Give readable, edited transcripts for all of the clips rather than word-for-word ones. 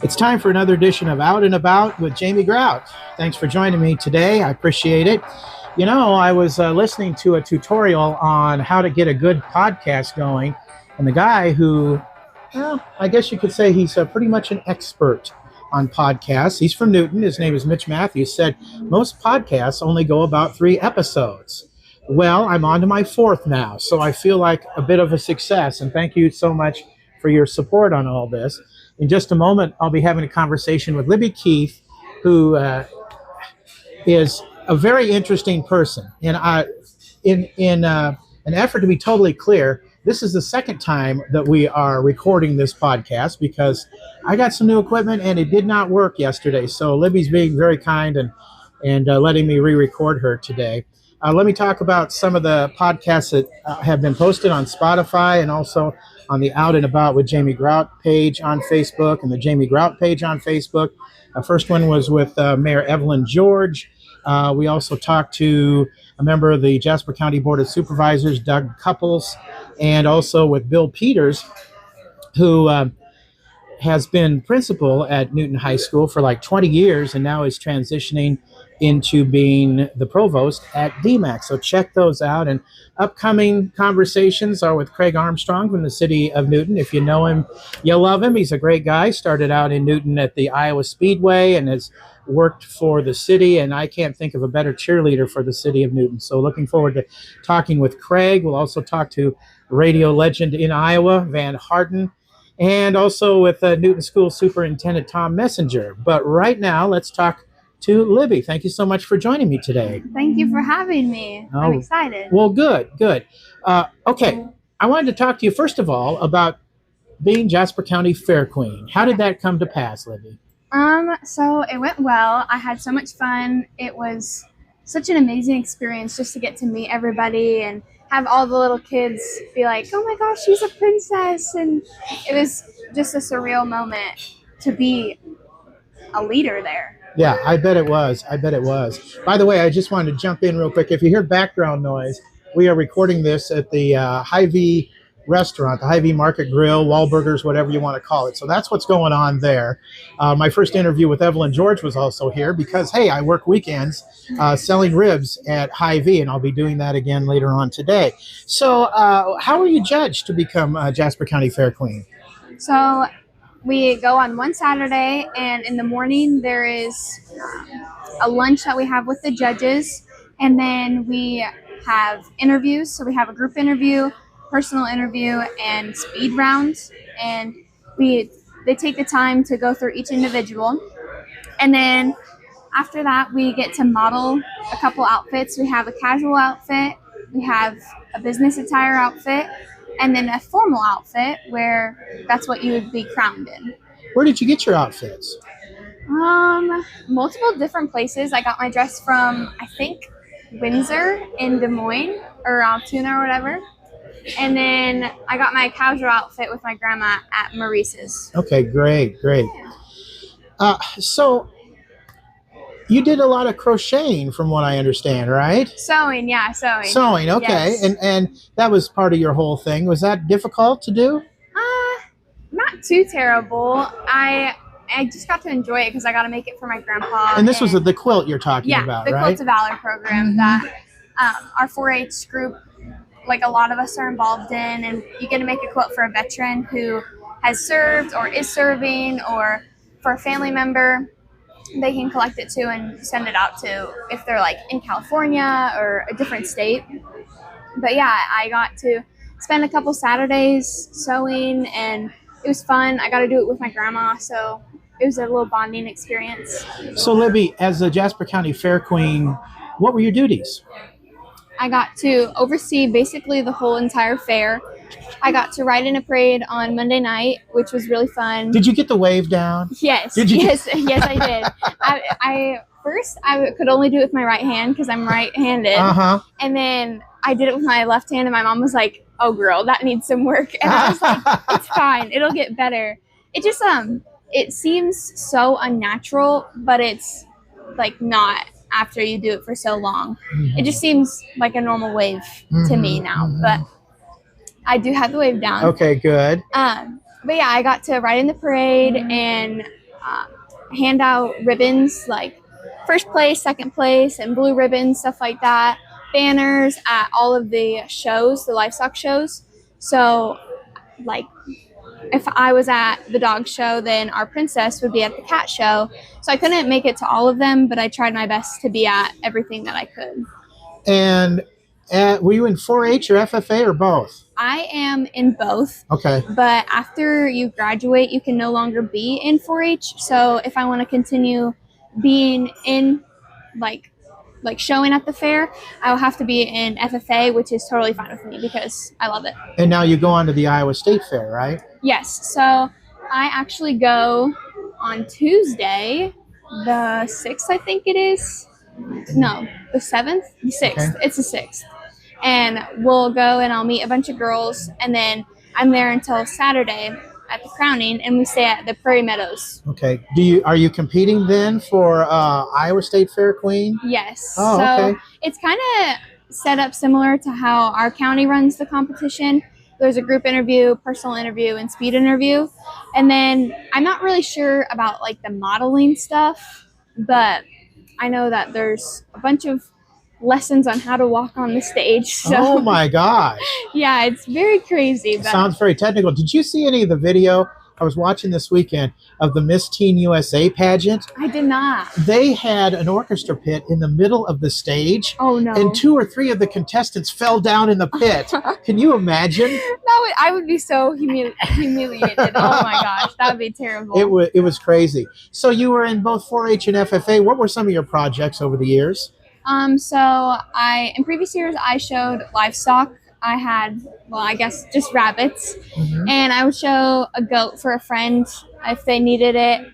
It's time for another edition of Out and About with Jamie Grout. Thanks for joining me today. I appreciate it. You know, I was listening to a tutorial on how to get a good podcast going, and the guy who, well, I guess you could say he's pretty much an expert on podcasts. He's from Newton. His name is Mitch Matthews. Said most podcasts only go about 3 episodes. Well, I'm on to my 4th now, so I feel like a bit of a success, and thank you so much for your support on all this. In just a moment, I'll be having a conversation with Libbie Keith, who is a very interesting person. And in an effort to be totally clear, this is the second time that we are recording this podcast because I got some new equipment and it did not work yesterday. So Libbie's being very kind and letting me re-record her today. Let me talk about some of the podcasts that have been posted on Spotify and also on the Out and About with Jamie Grout page on Facebook and the Jamie Grout page on Facebook. First one was with Mayor Evelyn George. We also talked to a member of the Jasper County Board of Supervisors, Doug Couples, and also with Bill Peters, who has been principal at Newton High School for like 20 years and now is transitioning into being the provost at DMAC. So check those out. And upcoming conversations are with Craig Armstrong from the city of Newton. If you know him, you love him. He's a great guy. Started out in Newton at the Iowa Speedway and has worked for the city. And I can't think of a better cheerleader for the city of Newton. So looking forward to talking with Craig. We'll also talk to radio legend in Iowa, Van Harden, and also with Newton School Superintendent Tom Messenger. But right now, let's talk to Libbie. Thank you so much for joining me today. Thank you for having me. I'm excited. Well, good. Okay, I wanted to talk to you first of all about being Jasper County Fair Queen. How did that come to pass, Libbie? So it went well. I had so much fun. It was such an amazing experience just to get to meet everybody and have all the little kids be like, oh my gosh, she's a princess. And it was just a surreal moment to be a leader there. Yeah, I bet it was. By the way, I just wanted to jump in real quick. If you hear background noise, we are recording this at the Hy-Vee restaurant, the Hy-Vee Market Grill, Wahlburgers, whatever you want to call it. So that's what's going on there. My first interview with Evelyn George was also here because, hey, I work weekends selling ribs at Hy-Vee, and I'll be doing that again later on today. So how were you judged to become Jasper County Fair Queen? So we go on one Saturday, and in the morning there is a lunch that we have with the judges, and then we have interviews. So we have a group interview, personal interview, and speed rounds, and they take the time to go through each individual. And then after that, we get to model a couple outfits. We have a casual outfit, we have a business attire outfit, and then a formal outfit where that's what you would be crowned in. Where did you get your outfits? Multiple different places. I got my dress from, I think, Windsor in Des Moines or Altoona or whatever. And then I got my casual outfit with my grandma at Maurice's. Okay, great. Yeah. So you did a lot of crocheting from what I understand, right? Sewing, okay. Yes. And that was part of your whole thing. Was that difficult to do? Not too terrible. I just got to enjoy it because I got to make it for my grandpa. And this was the quilt you're talking about, right? Yeah, the Quilt to Valor program that our 4-H group, like a lot of us are involved in, and you get to make a quilt for a veteran who has served or is serving, or for a family member. They can collect it too and send it out to if they're like in California or a different state. But yeah, I got to spend a couple Saturdays sewing, and it was fun. I got to do it with my grandma, so it was a little bonding experience. So Libbie, as the Jasper County Fair Queen, what were your duties? I got to oversee basically the whole entire fair. I got to ride in a parade on Monday night, which was really fun. Did you get the wave down? Yes. Yes, I did. I could only do it with my right hand because I'm right-handed. And then I did it with my left hand, and my mom was like, "Oh, girl, that needs some work." And I was like, "It's fine. It'll get better." It just it seems so unnatural, but it's like not after you do it for so long. It just seems like a normal wave to me now, but I do have the wave down. Okay, good. But yeah, I got to ride in the parade, and hand out ribbons like first place, second place, and blue ribbons, stuff like that. Banners at all of the shows, the livestock shows. So, like, if I was at the dog show, then our princess would be at the cat show. So I couldn't make it to all of them, but I tried my best to be at everything that I could. And were you in 4-H or FFA or both? I am in both. Okay. But after you graduate, you can no longer be in 4-H. So if I want to continue being in, like showing at the fair, I will have to be in FFA, which is totally fine with me because I love it. And now you go on to the Iowa State Fair, right? Yes. So I actually go on Tuesday, the 6th, I think it is. No, the 7th? The 6th. Okay. It's the 6th. And we'll go and I'll meet a bunch of girls, and then I'm there until Saturday at the crowning, and we stay at the Prairie Meadows. Okay. Are you competing then for Iowa State Fair Queen? Yes. Oh, so okay. It's kind of set up similar to how our county runs the competition. There's a group interview, personal interview, and speed interview. And then I'm not really sure about like the modeling stuff, but I know that there's a bunch of lessons on how to walk on the stage. So, oh my gosh. Yeah, it's very crazy. It sounds very technical. Did you see any of the video I was watching this weekend of the Miss Teen USA pageant? I did not. They had an orchestra pit in the middle of the stage. Oh no. And 2 or 3 of the contestants fell down in the pit. Can you imagine? I would be so humiliated. Oh my gosh, that would be terrible. It was crazy. So you were in both 4-H and FFA. What were some of your projects over the years? So in previous years, I showed livestock. I had, I guess just rabbits. Mm-hmm. And I would show a goat for a friend if they needed it.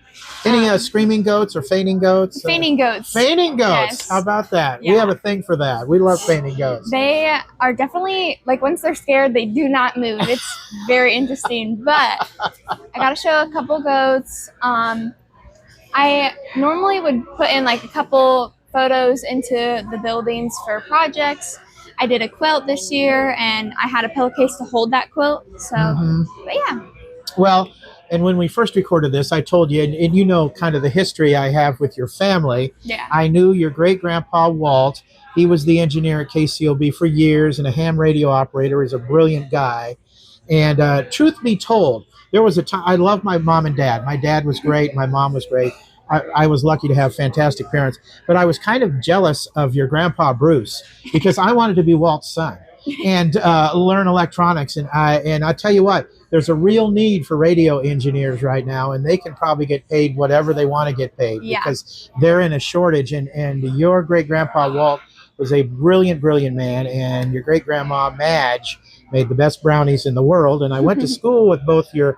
Any screaming goats or fainting goats? Fainting goats. Fainting goats. Yes. How about that? Yeah. We have a thing for that. We love fainting goats. They are definitely, once they're scared, they do not move. It's very interesting. But I got to show a couple goats. I normally would put in a couple photos into the buildings for projects. I did a quilt this year, and I had a pillowcase to hold that quilt. So, But yeah. Well, and when we first recorded this, I told you, and you know kind of the history I have with your family. Yeah. I knew your great-grandpa, Walt. He was the engineer at KCOB for years and a ham radio operator. He's a brilliant guy. And truth be told, there was a time, I loved my mom and dad. My dad was great. My mom was great. I was lucky to have fantastic parents, but I was kind of jealous of your grandpa Bruce because I wanted to be Walt's son and learn electronics. And I tell you what, there's a real need for radio engineers right now, and they can probably get paid whatever they want to get paid because they're in a shortage. And your great grandpa Walt was a brilliant, brilliant man, and your great grandma Madge made the best brownies in the world. And I went to school with both your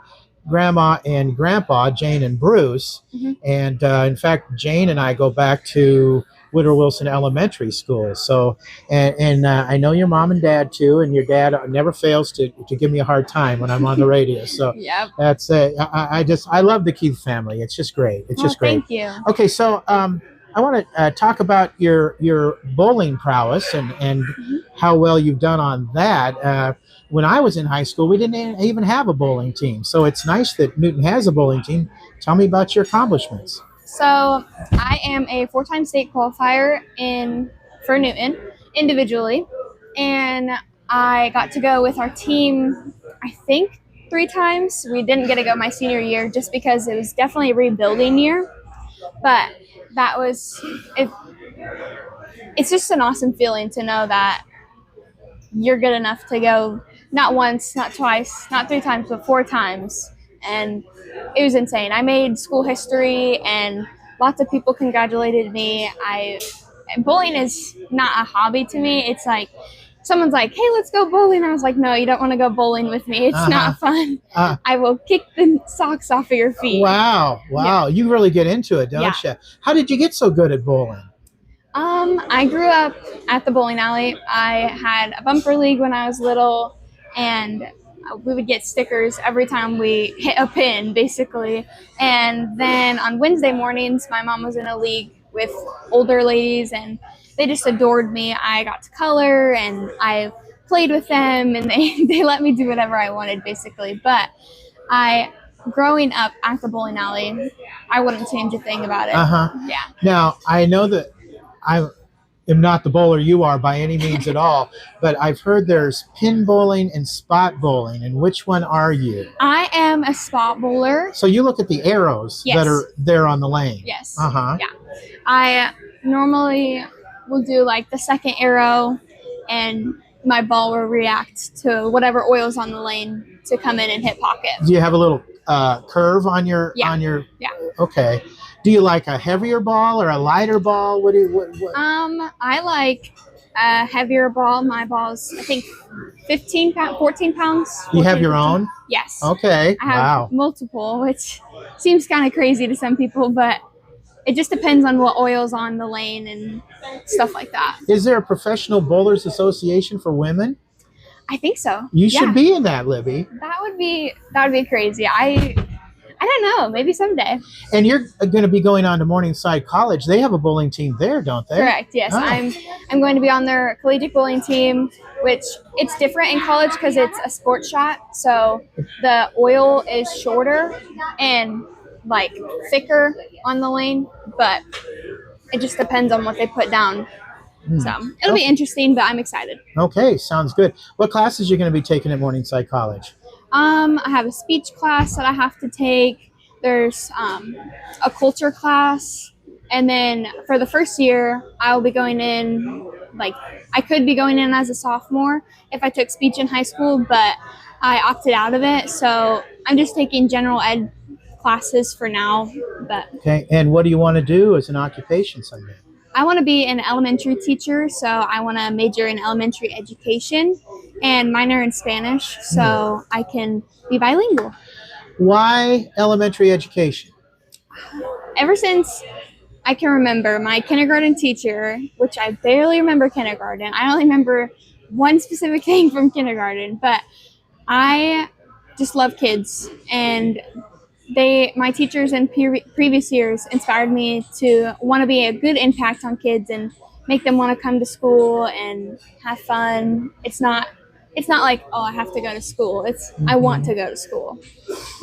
grandma and grandpa, Jane and Bruce. Mm-hmm. And in fact, Jane and I go back to Woodrow Wilson Elementary School. So, and I know your mom and dad too, and your dad never fails to give me a hard time when I'm on the radio. So yep. That's I love the Keith family. It's just great. It's just great. Thank you. Okay, so I want to talk about your bowling prowess and how well you've done on that. When I was in high school, we didn't even have a bowling team. So it's nice that Newton has a bowling team. Tell me about your accomplishments. So I am a 4-time state qualifier for Newton individually. And I got to go with our team, I think, 3 times. We didn't get to go my senior year just because it was definitely a rebuilding year. But that was it. It's just an awesome feeling to know that you're good enough to go not once, not twice, not 3 times, but 4 times. And it was insane. I made school history, and lots of people congratulated me. Bowling is not a hobby to me. It's like someone's like, "Hey, let's go bowling." I was like, "No, you don't want to go bowling with me. It's not fun. I will kick the socks off of your feet." Wow. Yeah. You really get into it, don't you? How did you get so good at bowling? I grew up at the bowling alley. I had a bumper league when I was little, and we would get stickers every time we hit a pin, basically. And then on Wednesday mornings, my mom was in a league with older ladies, and they just adored me. I got to color, and I played with them, and they let me do whatever I wanted, basically. But growing up at the bowling alley, I wouldn't change a thing about it. Yeah. Now, I know that I am not the bowler you are by any means at all, but I've heard there's pin bowling and spot bowling. And which one are you? I am a spot bowler. So you look at the arrows that are there on the lane. Yes. Yeah. I normally will do like the second arrow, and my ball will react to whatever oil's on the lane to come in and hit pocket. Do you have a little curve on your? Yeah. Okay. Do you like a heavier ball or a lighter ball? What? I like a heavier ball. My ball's, I think, 14 pounds. You have your own? Yes. Okay. I have multiple, which seems kind of crazy to some people, but it just depends on what oil's on the lane and stuff like that. Is there a professional bowlers association for women? I think so. You should be in that, Libbie. That would be crazy. I don't know. Maybe someday. And you're going to be going on to Morningside College. They have a bowling team there, don't they? Correct. Yes, I'm going to be on their collegiate bowling team, which it's different in college because it's a sports shot. So the oil is shorter and like thicker on the lane, but it just depends on what they put down. So it'll be interesting, but I'm excited. Okay, sounds good. What classes are you going to be taking at Morningside College? I have a speech class that I have to take. There's a culture class. And then for the first year, I'll be going in, like, I could be going in as a sophomore if I took speech in high school, but I opted out of it. So I'm just taking general ed classes for now. But okay, and what do you want to do as an occupation someday? I want to be an elementary teacher, so I want to major in elementary education and minor in Spanish, so I can be bilingual. Why elementary education? Ever since I can remember, my kindergarten teacher, which I barely remember kindergarten, I only remember one specific thing from kindergarten, but I just love kids, and my teachers in previous years inspired me to want to be a good impact on kids and make them want to come to school and have fun. It's not like, oh, I have to go to school. It's I want to go to school.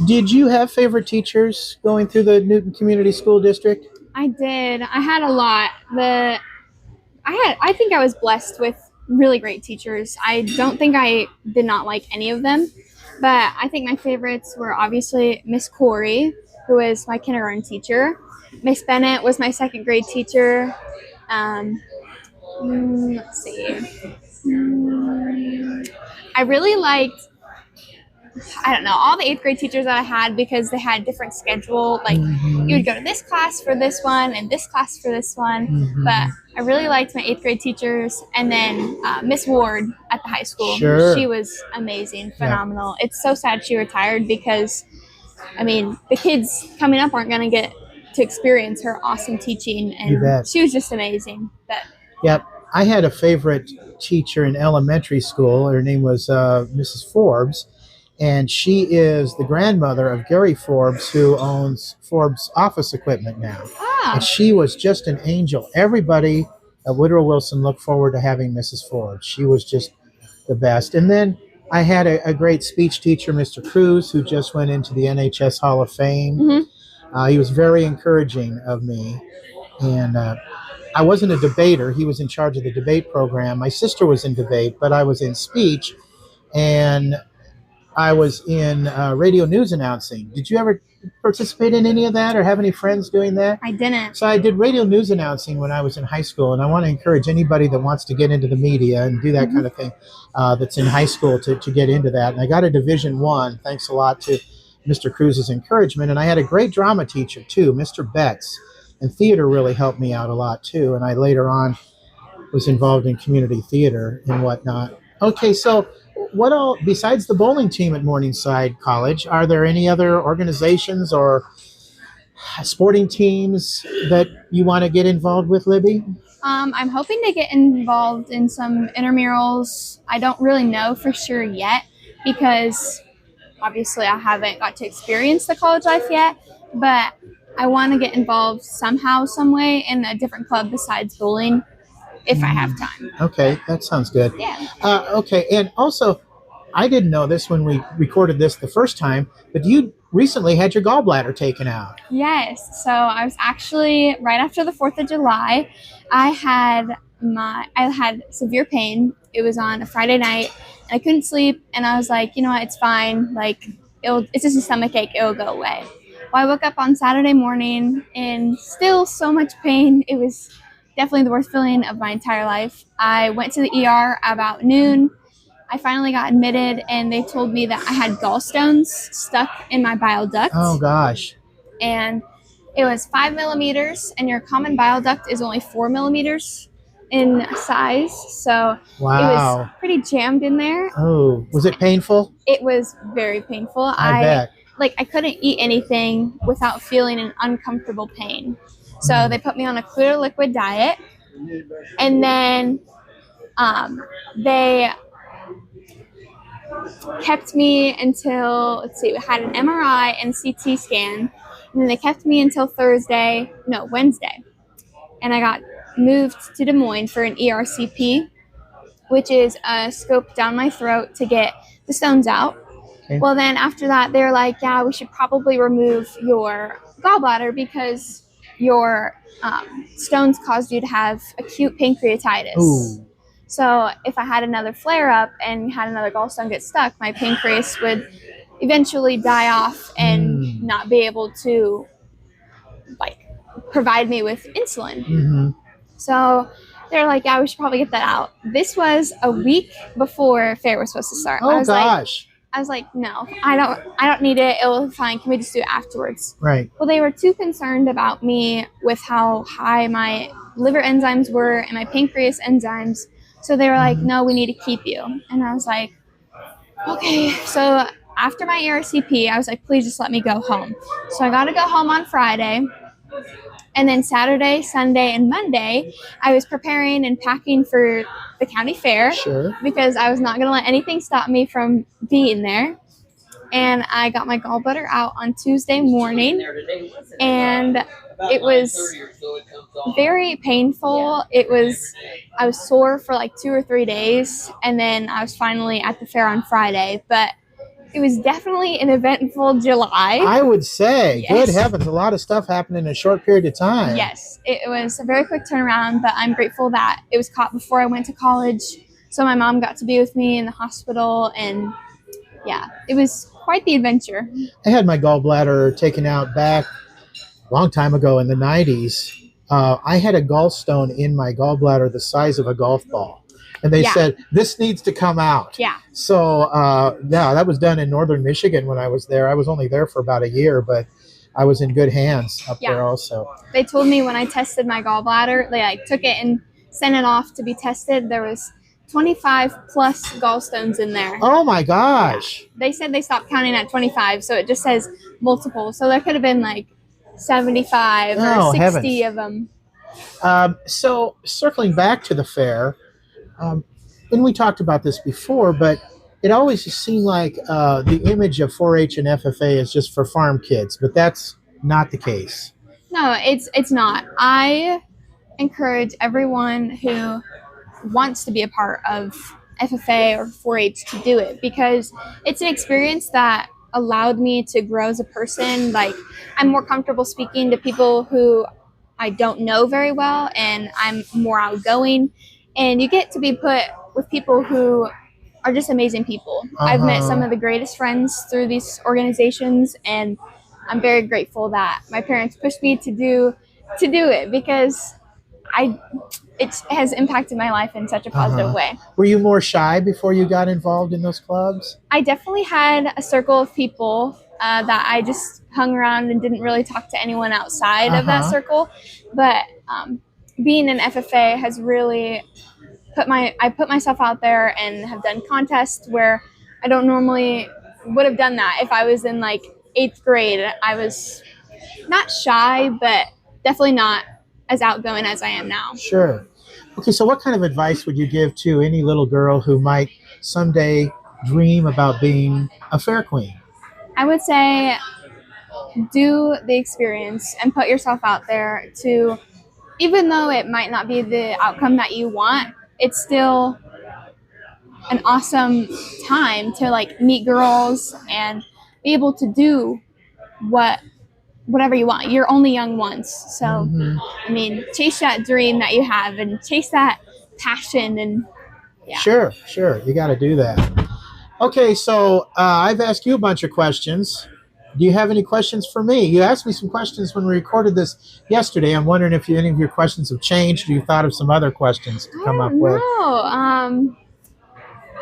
Did you have favorite teachers going through the Newton Community School District? I did. I had a lot. I think I was blessed with really great teachers. I don't think I did not like any of them. But I think my favorites were obviously Miss Corey, who was my kindergarten teacher. Miss Bennett was my second grade teacher. Let's see. I really liked, I don't know, all the 8th grade teachers that I had because they had different schedule. Like you would go to this class for this one and this class for this one. But I really liked my 8th grade teachers. And then Miss Ward at the high school. Sure. She was amazing, phenomenal. Yeah. It's so sad she retired because, I mean, the kids coming up aren't going to get to experience her awesome teaching. And she was just amazing. Yep. I had a favorite teacher in elementary school. Her name was Mrs. Forbes. And she is the grandmother of Gary Forbes, who owns Forbes Office Equipment now. And she was just an angel. Everybody at Woodrow Wilson looked forward to having Mrs. Forbes. She was just the best. And then I had a great speech teacher, Mr. Cruz, who just went into the NHS Hall of Fame. He was very encouraging of me. And I wasn't a debater. He was in charge of the debate program. My sister was in debate, but I was in speech. And I was in radio news announcing. Did you ever participate in any of that or have any friends doing that? I didn't. So I did radio news announcing when I was in high school, and I want to encourage anybody that wants to get into the media and do that kind of thing that's in high school to get into that. And I got a Division I, thanks a lot to Mr. Cruz's encouragement. And I had a great drama teacher, too, Mr. Betts. And theater really helped me out a lot, too. And I later on was involved in community theater and whatnot. Okay, so what all, besides the bowling team at Morningside College, are there any other organizations or sporting teams that you want to get involved with, Libbie? I'm hoping to get involved in some intramurals. I don't really know for sure yet because obviously I haven't got to experience the college life yet, but I want to get involved somehow, some way in a different club besides bowling if I have time. Okay, that sounds good. Yeah. Okay, and also, I didn't know this when we recorded this the first time, but you recently had your gallbladder taken out. Yes. So I was actually right after the 4th of July. I had severe pain. It was on a Friday night. I couldn't sleep, and I was like, you know what, it's fine. Like, it's just a stomach ache. It'll go away. Well, I woke up on Saturday morning in still so much pain. It was definitely the worst feeling of my entire life. I went to the ER about noon. I finally got admitted, and they told me that I had gallstones stuck in my bile duct. Oh, gosh. And it was 5 millimeters, and your common bile duct is only 4 millimeters in size. So Wow. It was pretty jammed in there. Oh, was it painful? It was very painful. I bet. I couldn't eat anything without feeling an uncomfortable pain. So they put me on a clear liquid diet, and then they kept me until, we had an MRI and CT scan, and then they kept me until Wednesday. And I got moved to Des Moines for an ERCP, which is a scope down my throat to get the stones out. Okay. Well, then after that, they're like, yeah, we should probably remove your gallbladder because your stones caused you to have acute pancreatitis. Ooh. So if I had another flare-up and had another gallstone get stuck, my pancreas would eventually die off and not be able to, provide me with insulin. Mm-hmm. So they're like, yeah, we should probably get that out. This was a week before fair was supposed to start. Oh, gosh. I was like, no, I don't need it. It will be fine. Can we just do it afterwards? Right. Well, they were too concerned about me with how high my liver enzymes were and my pancreas enzymes. So they were like, no, we need to keep you. And I was like, okay. So after my ERCP, I was like, please just let me go home. So I got to go home on Friday. And then Saturday, Sunday, and Monday, I was preparing and packing for the county fair. Sure. Because I was not going to let anything stop me from being there. And I got my gallbladder out on Tuesday morning. And it was very painful. I was sore for 2 or 3 days. And then I was finally at the fair on Friday. But it was definitely an eventful July. I would say. Yes. Good heavens. A lot of stuff happened in a short period of time. Yes. It was a very quick turnaround, but I'm grateful that it was caught before I went to college. So my mom got to be with me in the hospital. And yeah, it was quite the adventure. I had my gallbladder taken out back a long time ago in the 90s. I had a gallstone in my gallbladder the size of a golf ball. And they said, this needs to come out. Yeah. So, that was done in northern Michigan when I was there. I was only there for about a year, but I was in good hands up there also. They told me when I tested my gallbladder, they took it and sent it off to be tested. There was 25 plus gallstones in there. Oh, my gosh. Yeah. They said they stopped counting at 25, so it just says multiple. So there could have been 75 or 60 heavens. of them. So circling back to the fair, and we talked about this before, but it always seemed like the image of 4-H and FFA is just for farm kids, but that's not the case. No, it's not. I encourage everyone who wants to be a part of FFA or 4-H to do it because it's an experience that allowed me to grow as a person. I'm more comfortable speaking to people who I don't know very well, and I'm more outgoing. And you get to be put with people who are just amazing people. I've met some of the greatest friends through these organizations, and I'm very grateful that my parents pushed me to do it because it has impacted my life in such a positive way. Were you more shy before you got involved in those clubs? I definitely had a circle of people that I just hung around and didn't really talk to anyone outside of that circle. But being an FFA has really I put myself out there and have done contests where I don't normally would have done that if I was in 8th grade. I was not shy, but definitely not as outgoing as I am now. Sure. Okay, so what kind of advice would you give to any little girl who might someday dream about being a fair queen? I would say do the experience and put yourself out there to, even though it might not be the outcome that you want, it's still an awesome time to meet girls and be able to do whatever you want. You're only young once. So, Mhm. I mean, chase that dream that you have and chase that passion. And yeah. Sure. You got to do that. Okay, so I've asked you a bunch of questions. Do you have any questions for me? You asked me some questions when we recorded this yesterday. I'm wondering if any of your questions have changed or you thought of some other questions to come up with.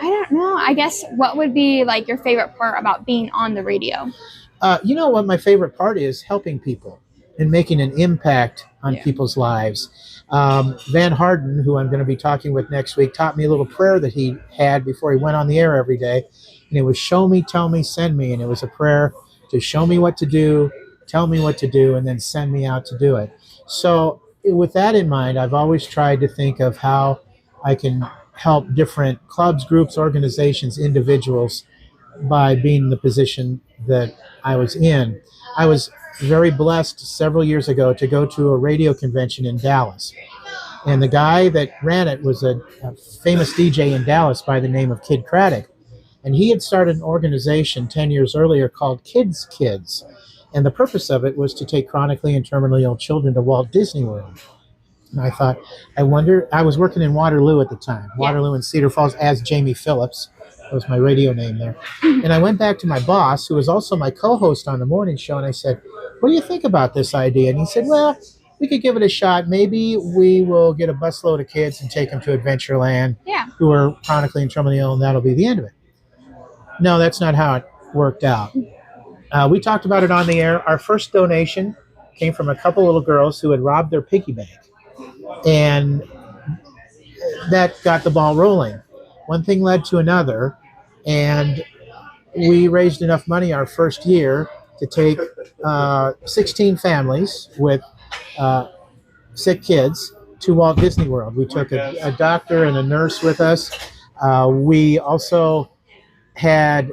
I don't know. I guess what would be like your favorite part about being on the radio? You know what my favorite part is? Helping people and making an impact on people's lives. Van Harden, who I'm going to be talking with next week, taught me a little prayer that he had before he went on the air every day. And it was show me, tell me, send me. And it was a prayer to show me what to do, tell me what to do, and then send me out to do it. So with that in mind, I've always tried to think of how I can help different clubs, groups, organizations, individuals by being in the position that I was in. I was very blessed several years ago to go to a radio convention in Dallas. And the guy that ran it was a famous DJ in Dallas by the name of Kid Craddock. And he had started an organization 10 years earlier called Kids Kids. And the purpose of it was to take chronically and terminally ill children to Walt Disney World. And I thought, I wonder, I was working in Waterloo at the time, Waterloo and Cedar Falls as Jamie Phillips. That was my radio name there. And I went back to my boss, who was also my co-host on the morning show, and I said, what do you think about this idea? And he said, well, we could give it a shot. Maybe we will get a busload of kids and take them to Adventureland who are chronically and terminally ill, and that'll be the end of it. No, that's not how it worked out. We talked about it on the air. Our first donation came from a couple little girls who had robbed their piggy bank. And that got the ball rolling. One thing led to another, and we raised enough money our first year to take 16 families with sick kids to Walt Disney World. We took a doctor and a nurse with us. We also had,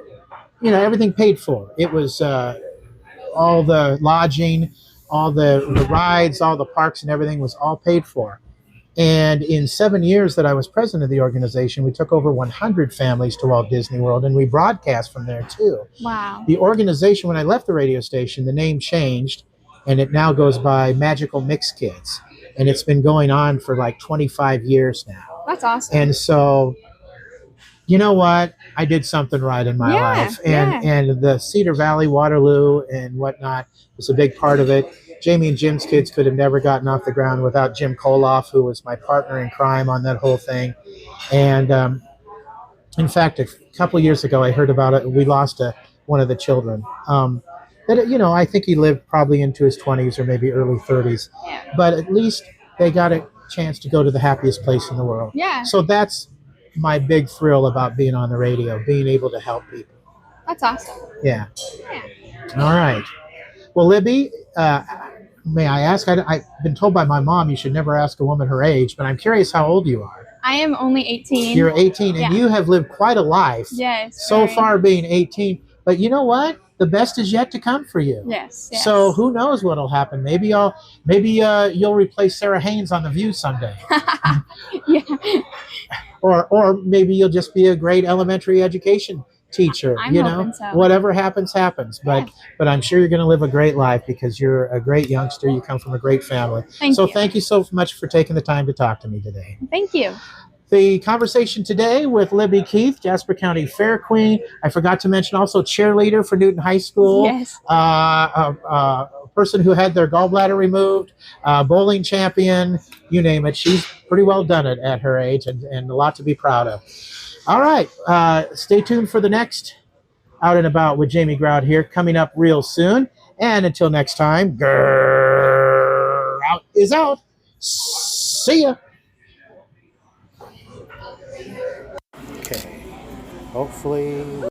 everything paid for. It was all the lodging, all the rides, all the parks and everything was all paid for. And in 7 years that I was president of the organization, we took over 100 families to Walt Disney World, and we broadcast from there too. Wow. The organization, when I left the radio station, the name changed, and it now goes by Magical Mix Kids. And it's been going on for like 25 years now. That's awesome. And so, you know what? I did something right in my life. And the Cedar Valley, Waterloo, and whatnot was a big part of it. Jamie and Jim's kids could have never gotten off the ground without Jim Koloff, who was my partner in crime on that whole thing. And in fact, a couple of years ago, I heard about it. We lost one of the children. I think he lived probably into his 20s or maybe early 30s. Yeah. But at least they got a chance to go to the happiest place in the world. Yeah. So that's my big thrill about being on the radio, being able to help people. That's awesome. Yeah. All right. Well, Libbie, may I ask? I've been told by my mom you should never ask a woman her age, but I'm curious how old you are. I am only 18. You're 18, and you have lived quite a life. Yes. So far, being 18. But you know what? The best is yet to come for you. Yes. So who knows what'll happen? Maybe you'll replace Sarah Haynes on The View someday. Yeah. Or maybe you'll just be a great elementary education teacher. I'm hoping so. Whatever happens. But I'm sure you're going to live a great life because you're a great youngster. You come from a great family. Thank you so much for taking the time to talk to me today. Thank you. The conversation today with Libbie Keith, Jasper County Fair Queen. I forgot to mention also cheerleader for Newton High School. Yes. A person who had their gallbladder removed, bowling champion, you name it. She's pretty well done it at her age and a lot to be proud of. All right. Stay tuned for the next Out and About with Jamie Grout here coming up real soon. And until next time, Grout is out. See ya. Okay. Hopefully